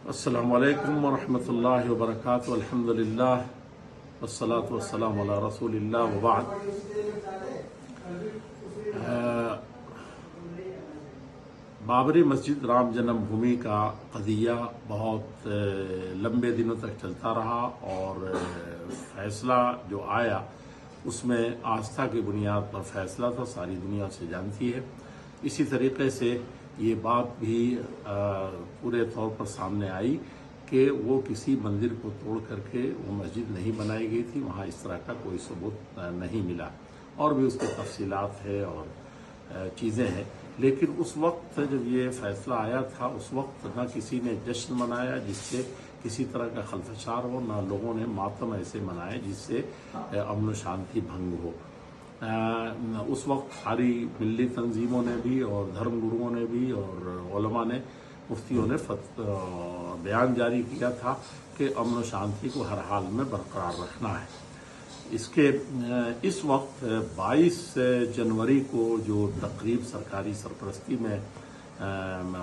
السلام علیکم ورحمۃ اللہ وبرکاتہ. الحمدللہ والصلاة والسلام علی رسول اللہ وبعد. بابری مسجد رام جنم بھومی کا قضیہ بہت لمبے دنوں تک چلتا رہا اور فیصلہ جو آیا اس میں آستھا کی بنیاد پر فیصلہ تھا، ساری دنیا سے جانتی ہے. اسی طریقے سے یہ بات بھی پورے طور پر سامنے آئی کہ وہ کسی مندر کو توڑ کر کے وہ مسجد نہیں بنائی گئی تھی، وہاں اس طرح کا کوئی ثبوت نہیں ملا، اور بھی اس کی تفصیلات ہے اور چیزیں ہیں. لیکن اس وقت جب یہ فیصلہ آیا تھا اس وقت نہ کسی نے جشن منایا جس سے کسی طرح کا خلفشار ہو، نہ لوگوں نے ماتم ایسے منائے جس سے امن و شانتی بھنگ ہو. اس وقت ساری ملی تنظیموں نے بھی اور دھرم گروؤں نے بھی اور علماء نے، مفتیوں نے بیان جاری کیا تھا کہ امن و شانتی کو ہر حال میں برقرار رکھنا ہے. اس وقت 22 جنوری کو جو تقریب سرکاری سرپرستی میں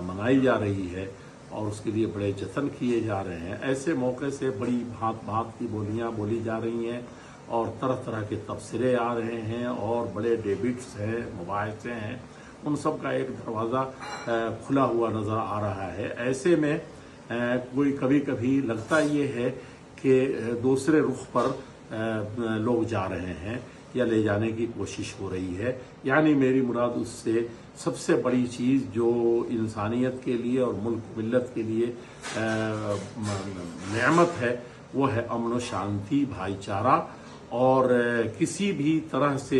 منائی جا رہی ہے اور اس کے لیے بڑے جتن کیے جا رہے ہیں، ایسے موقع سے بڑی بھانت بھانت کی بولیاں بولی جا رہی ہیں اور طرح طرح کے تبصرے آ رہے ہیں اور بڑے ڈیبٹس ہیں، مباحثے ہیں، ان سب کا ایک دروازہ کھلا ہوا نظر آ رہا ہے. ایسے میں کوئی کبھی کبھی لگتا یہ ہے کہ دوسرے رخ پر لوگ جا رہے ہیں یا لے جانے کی کوشش ہو رہی ہے. یعنی میری مراد اس سے سب سے بڑی چیز جو انسانیت کے لیے اور ملک ملت کے لیے نعمت ہے وہ ہے امن و شانتی، بھائی چارہ، اور کسی بھی طرح سے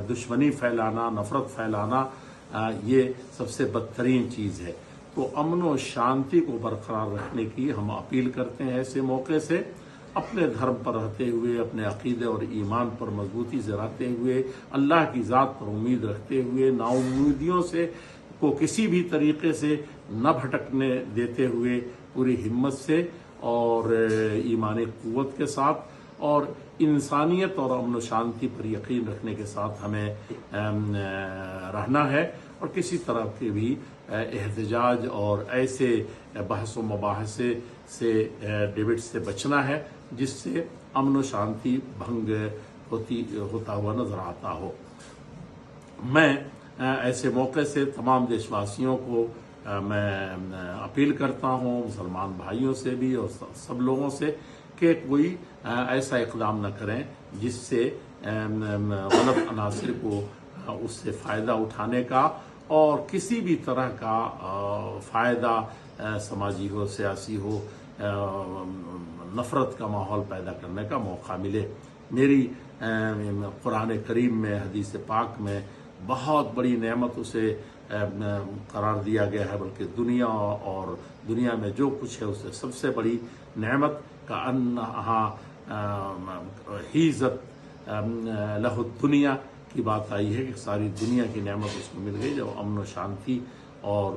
دشمنی پھیلانا، نفرت پھیلانا یہ سب سے بدترین چیز ہے. تو امن و شانتی کو برقرار رکھنے کی ہم اپیل کرتے ہیں ایسے موقع سے، اپنے دھرم پر رہتے ہوئے، اپنے عقیدے اور ایمان پر مضبوطی سے رہتے ہوئے، اللہ کی ذات پر امید رکھتے ہوئے، نا امیدیوں سے کو کسی بھی طریقے سے نہ بھٹکنے دیتے ہوئے پوری ہمت سے اور ایمانی قوت کے ساتھ اور انسانیت اور امن و شانتی پر یقین رکھنے کے ساتھ ہمیں رہنا ہے، اور کسی طرح کے بھی احتجاج اور ایسے بحث و مباحثے سے ڈیبیٹ سے بچنا ہے جس سے امن و شانتی بھنگ ہوتا ہوا نظر آتا ہو. میں ایسے موقع سے تمام دیش واسیوں کو میں اپیل کرتا ہوں، مسلمان بھائیوں سے بھی اور سب لوگوں سے، کہ کوئی ایسا اقدام نہ کریں جس سے غلط عناصر کو اس سے فائدہ اٹھانے کا اور کسی بھی طرح کا فائدہ سماجی ہو، سیاسی ہو، نفرت کا ماحول پیدا کرنے کا موقع ملے. میری قرآن کریم میں، حدیث پاک میں بہت بڑی نعمت اسے قرار دیا گیا ہے، بلکہ دنیا اور دنیا میں جو کچھ ہے اسے سب سے بڑی نعمت کا انہا حیزت لہ الدنیا کی بات آئی ہے کہ ساری دنیا کی نعمت اس کو مل گئی جب امن و شانتی اور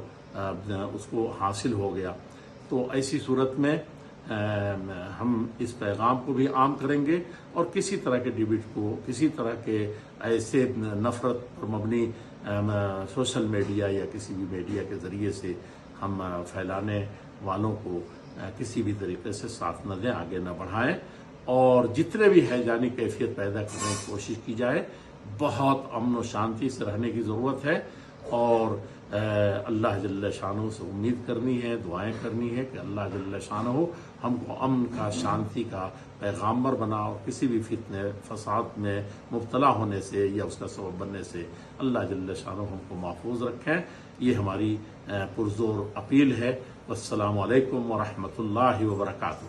اس کو حاصل ہو گیا. تو ایسی صورت میں ہم اس پیغام کو بھی عام کریں گے اور کسی طرح کے ڈیبیٹ کو، کسی طرح کے ایسے نفرت پر مبنی سوشل میڈیا یا کسی بھی میڈیا کے ذریعے سے ہم پھیلانے والوں کو کسی بھی طریقے سے ساتھ نہ دیں، آگے نہ بڑھائیں، اور جتنے بھی ہیجانی کیفیت پیدا کرنے کی کوشش کی جائے. بہت امن و شانتی سے رہنے کی ضرورت ہے اور اللہ جل شانہ سے امید کرنی ہے، دعائیں کرنی ہے کہ اللہ جل شانہ ہم کو امن کا، شانتی کا پیغامبر بنا اور کسی بھی فتنے فساد میں مبتلا ہونے سے یا اس کا سبب بننے سے اللہ جل شانہ ہم کو محفوظ رکھیں. یہ ہماری پرزور اپیل ہے. والسلام علیکم ورحمۃ اللہ وبرکاتہ.